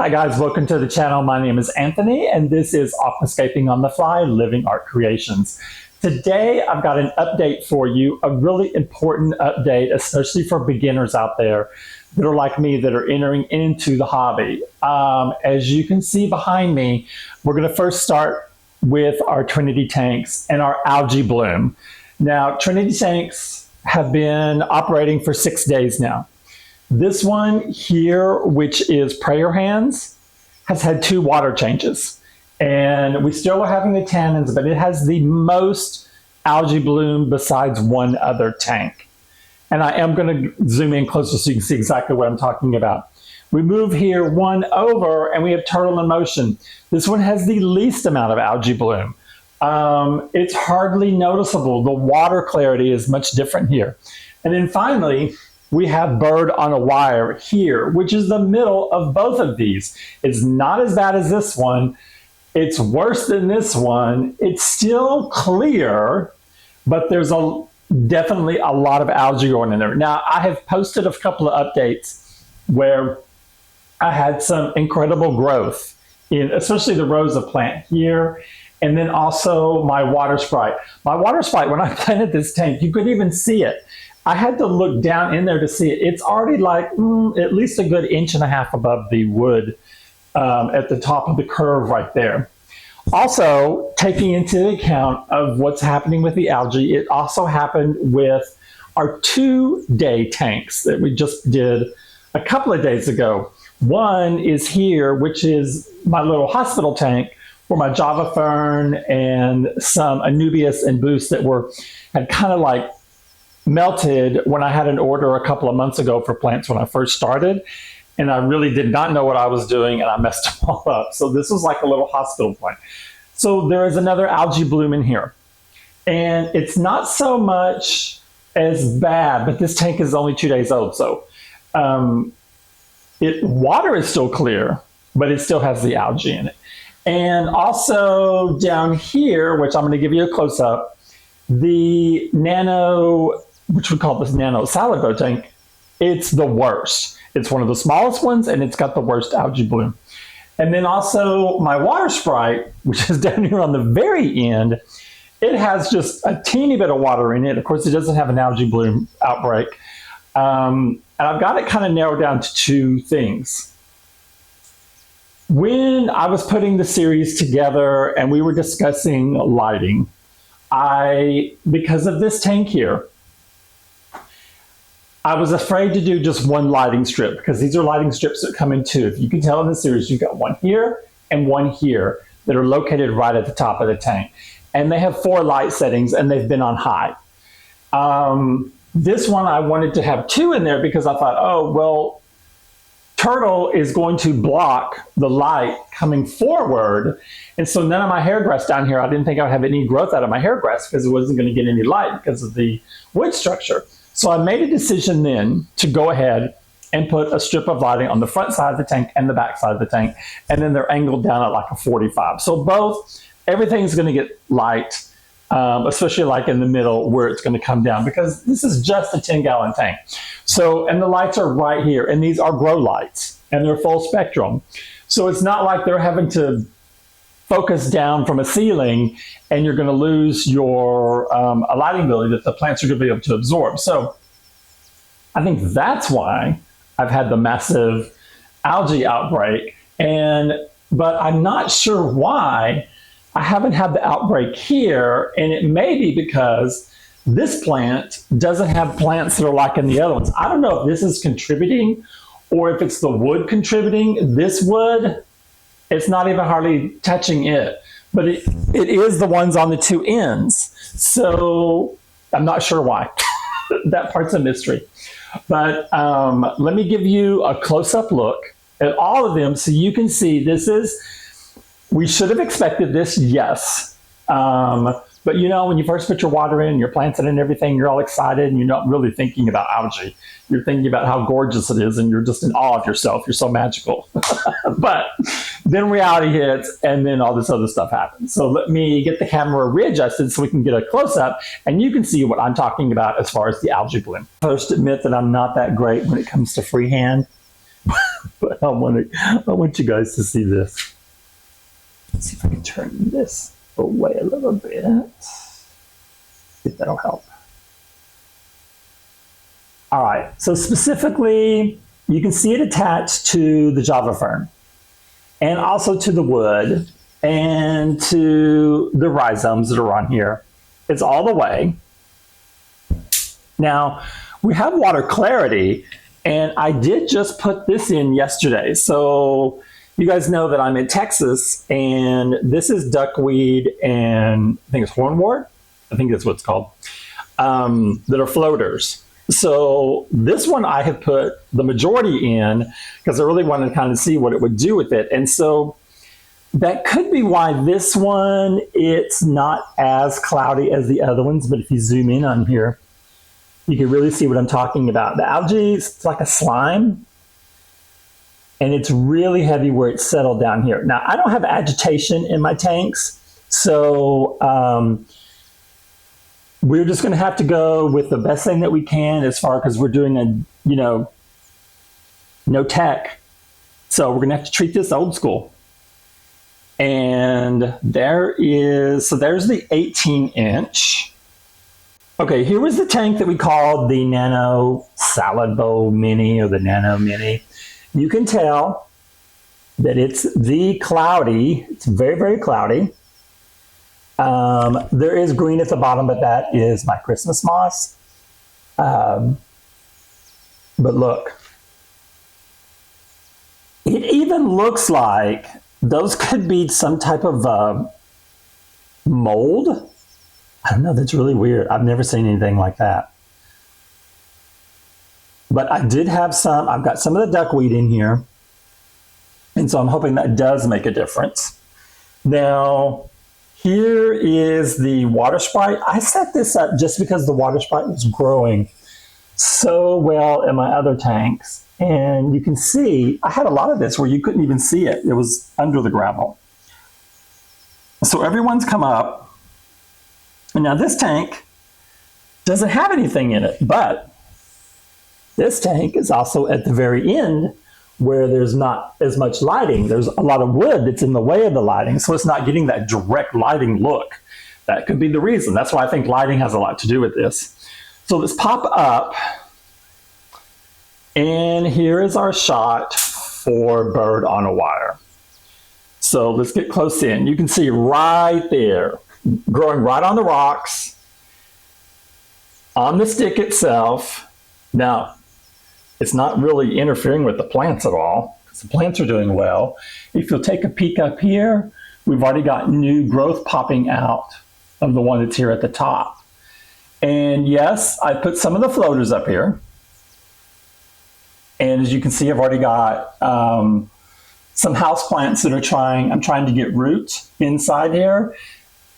Hi guys, welcome to the channel. My name is Anthony and this is Aquascaping on the Fly, Living Art Creations. Today I've got an update for you, a really important update, especially for beginners out there that are like me, that are entering into the hobby. As you can see behind me, we're going to first start with our Trinity Tanks and our algae bloom. Now, Trinity Tanks have been operating for 6 days now. This one here, which is Prayer Hands, has had 2 water changes. And we still are having the Tannins, but it has the most algae bloom besides one other tank. And I am going to zoom in closer so you can see exactly what I'm talking about. We move here one over and we have Turtle in Motion. This one has the least amount of algae bloom. It's hardly noticeable. The water clarity is much different here. And then finally, we have Bird on a Wire here, which is the middle of both of these. It's not as bad as this one. It's worse than this one. It's still clear, but there's definitely a lot of algae going in there. Now, I have posted a couple of updates where I had some incredible growth in especially the rows of plant here, and then also my water sprite. My water sprite, when I planted this tank, you couldn't even see it. I had to look down in there to see it. It's already like at least a good 1.5 inches above the wood at the top of the curve right there. Also, taking into account of what's happening with the algae, it also happened with our 2-day tanks that we just did a couple of days ago. One is here, which is my little hospital tank where my Java Fern and some Anubias and Boost that had kind of like melted when I had an order a couple of months ago for plants when I first started, and I really did not know what I was doing and I messed them all up. So this was like a little hospital plant. So there is another algae bloom in here, and it's not so much as bad, but this tank is only 2 days old. So water is still clear, but it still has the algae in it. And also down here, which I'm going to give you a close-up, the Nano, which we call this Nano salad grow tank, it's the worst. It's one of the smallest ones, and it's got the worst algae bloom. And then also my water sprite, which is down here on the very end, it has just a teeny bit of water in it. Of course, it doesn't have an algae bloom outbreak. And I've got it kind of narrowed down to 2 things. When I was putting the series together and we were discussing lighting, because of this tank here, I was afraid to do just one lighting strip because these are lighting strips that come in 2. If you can tell in the series, you've got one here and one here that are located right at the top of the tank. And they have 4 light settings and they've been on high. This one, I wanted to have 2 in there because I thought, oh, well, Turtle is going to block the light coming forward. And so none of my hair grass down here, I didn't think I would have any growth out of my hair grass because it wasn't going to get any light because of the wood structure. So I made a decision then to go ahead and put a strip of lighting on the front side of the tank and the back side of the tank. And then they're angled down at like a 45. So everything's going to get light, especially like in the middle where it's going to come down because this is just a 10-gallon tank. So, and the lights are right here, and these are grow lights and they're full spectrum. So it's not like they're having to focus down from a ceiling and you're going to lose your lighting ability that the plants are going to be able to absorb. So I think that's why I've had the massive algae outbreak. But I'm not sure why I haven't had the outbreak here. And it may be because this plant doesn't have plants that are like in the other ones. I don't know if this is contributing or if it's the wood contributing. This wood, it's not even hardly touching it, but it is the ones on the 2 ends. So I'm not sure why. That part's a mystery. But let me give you a close-up look at all of them so you can see we should have expected this, yes. But you know, when you first put your water in, your plants in and everything, you're all excited and you're not really thinking about algae. You're thinking about how gorgeous it is and you're just in awe of yourself. You're so magical. But then reality hits and then all this other stuff happens. So let me get the camera readjusted so we can get a close-up and you can see what I'm talking about as far as the algae bloom. First, admit that I'm not that great when it comes to freehand. But I want you guys to see this. Let's see if I can turn this away a little bit. See if that'll help. All right, so specifically, you can see it attached to the Java fern and also to the wood and to the rhizomes that are on here. It's all the way. Now, we have water clarity, and I did just put this in yesterday. So you guys know that I'm in Texas, and this is duckweed and I think it's hornwort. I think that's what it's called, that are floaters. So this one I have put the majority in because I really wanted to kind of see what it would do with it. And so that could be why this one, it's not as cloudy as the other ones. But if you zoom in on here, you can really see what I'm talking about. The algae is like a slime, and it's really heavy where it's settled down here. Now, I don't have agitation in my tanks, so we're just going to have to go with the best thing that we can as far, because we're doing a, no tech. So we're going to have to treat this old school. And there's the 18-inch. Okay, here was the tank that we called the Nano Salad Bowl Mini or the Nano Mini. You can tell that it's the cloudy. It's very, very cloudy. There is green at the bottom, but that is my Christmas moss. But look, it even looks like those could be some type of mold. I don't know, that's really weird. I've never seen anything like that. But I did have some, I've got some of the duckweed in here. And so I'm hoping that does make a difference. Now, here is the water sprite. I set this up just because the water sprite was growing so well in my other tanks. And you can see, I had a lot of this where you couldn't even see it. It was under the gravel. So everyone's come up. And now this tank doesn't have anything in it, but this tank is also at the very end where there's not as much lighting. There's a lot of wood that's in the way of the lighting, so it's not getting that direct lighting look. That could be the reason. That's why I think lighting has a lot to do with this. So let's pop up. And here is our shot for bird on a wire. So let's get close in. You can see right there, growing right on the rocks, on the stick itself. Now, it's not really interfering with the plants at all, because the plants are doing well. If you'll take a peek up here, we've already got new growth popping out of the one that's here at the top. And yes, I put some of the floaters up here. And as you can see, I've already got some house plants that I'm trying to get roots inside here.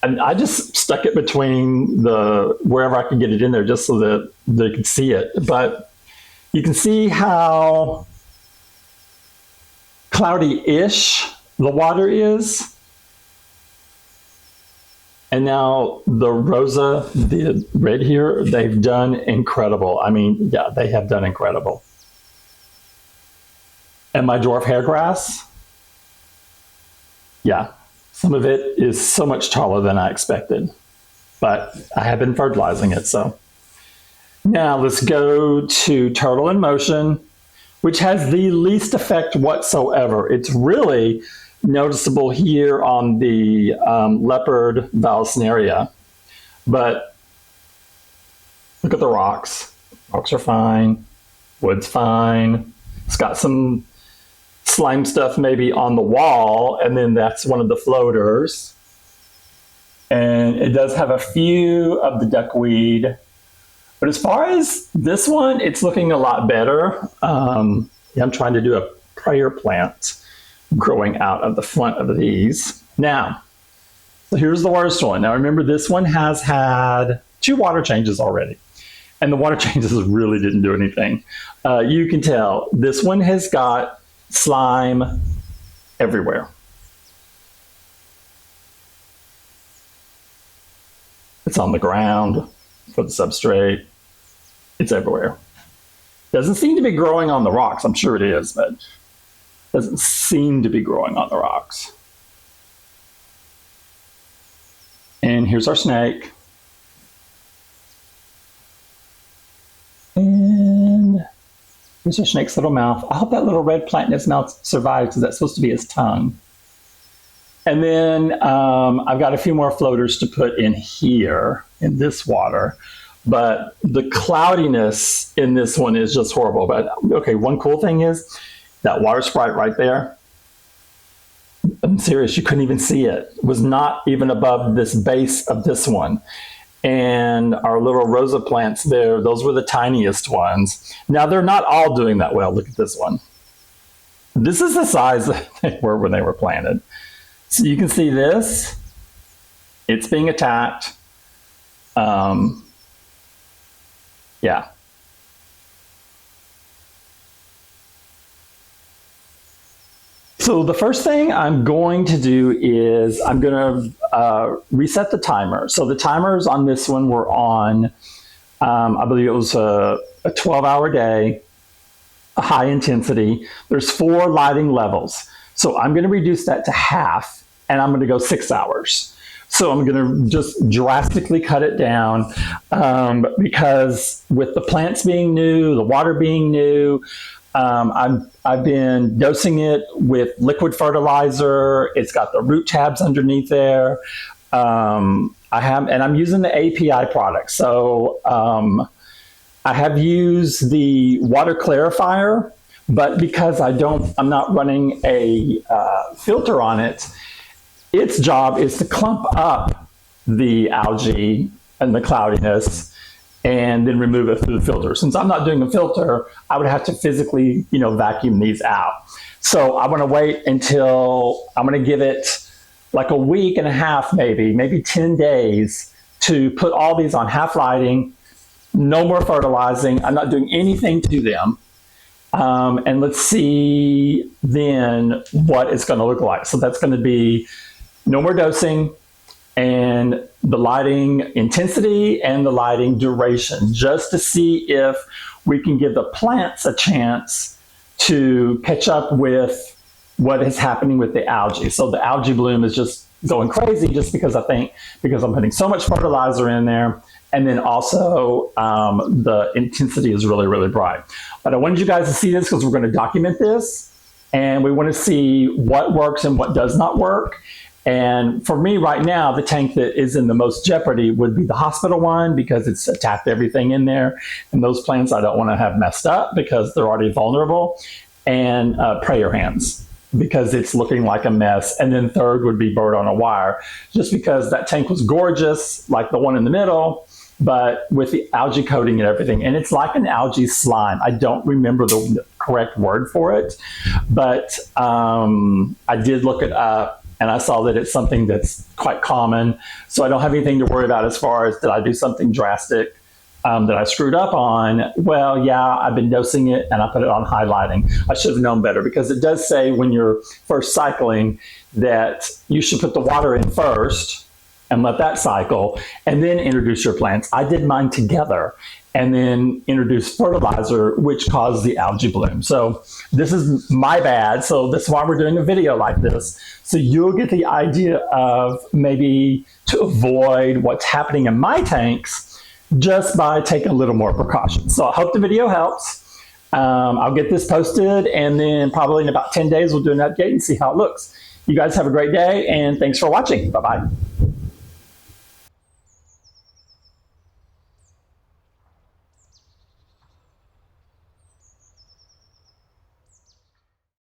And I just stuck it between wherever I could get it in there just so that they could see it. But you can see how cloudy-ish the water is. And now the Rosa, the red here, they've done incredible. I mean, yeah, they have done incredible. And my dwarf hairgrass, yeah, some of it is so much taller than I expected. But I have been fertilizing it, so. Now let's go to Turtle in Motion, which has the least effect whatsoever. It's really noticeable here on the leopard Vallisneria. But look at the rocks. Rocks are fine. Wood's fine. It's got some slime stuff maybe on the wall, and then that's one of the floaters. And it does have a few of the duckweed. But as far as this one, it's looking a lot better. I'm trying to do a prayer plant growing out of the front of these. Now, so here's the worst one. Now remember, this one has had 2 water changes already. And the water changes really didn't do anything. You can tell this one has got slime everywhere. It's on the ground for the substrate. It's everywhere. Doesn't seem to be growing on the rocks. I'm sure it is, but doesn't seem to be growing on the rocks. And here's our snake. And here's our snake's little mouth. I hope that little red plant in his mouth survives, because that's supposed to be his tongue. And then I've got a few more floaters to put in here in this water. But the cloudiness in this one is just horrible. But okay, one cool thing is that water sprite right there. I'm serious, you couldn't even see it. It was not even above this base of this one. And our little rosa plants there, those were the tiniest ones. Now, they're not all doing that well. Look at this one. This is the size that they were when they were planted. So you can see this. It's being attacked. Yeah. So the first thing I'm going to do is I'm going to reset the timer. So the timers on this one were on, I believe it was a 12-hour day, a high intensity. There's 4 lighting levels. So I'm going to reduce that to half, and I'm going to go 6 hours. So I'm going to just drastically cut it down because with the plants being new, the water being new, I've been dosing it with liquid fertilizer. It's got the root tabs underneath there. I'm using the API product. So I have used the water clarifier, but because I'm not running a filter on it, its job is to clump up the algae and the cloudiness and then remove it through the filter. Since I'm not doing a filter, I would have to physically, vacuum these out. So I want to wait until I'm going to give it like a week and a half, maybe 10 days to put all these on half lighting, no more fertilizing. I'm not doing anything to them. And let's see then what it's going to look like. So that's going to be no more dosing, and the lighting intensity and the lighting duration, just to see if we can give the plants a chance to catch up with what is happening with the algae. So the algae bloom is just going crazy just because I'm putting so much fertilizer in there. And then also the intensity is really, really bright. But I wanted you guys to see this because we're going to document this, and we want to see what works and what does not work. And for me right now, the tank that is in the most jeopardy would be the hospital one, because it's attacked everything in there. And those plants I don't want to have messed up because they're already vulnerable. And prayer hands, because it's looking like a mess. And then third would be bird on a wire, just because that tank was gorgeous, like the one in the middle, but with the algae coating and everything. And it's like an algae slime. I don't remember the correct word for it, but I did look it up. And I saw that it's something that's quite common. So I don't have anything to worry about as far as did I do something drastic that I screwed up on. Well, yeah, I've been dosing it and I put it on high lighting. I should have known better, because it does say when you're first cycling that you should put the water in first and let that cycle and then introduce your plants. I did mine together and then introduce fertilizer, which caused the algae bloom. So this is my bad. So that's why we're doing a video like this. So you'll get the idea of maybe to avoid what's happening in my tanks just by taking a little more precautions. So I hope the video helps. I'll get this posted, and then probably in about 10 days, we'll do an update and see how it looks. You guys have a great day, and thanks for watching. Bye-bye.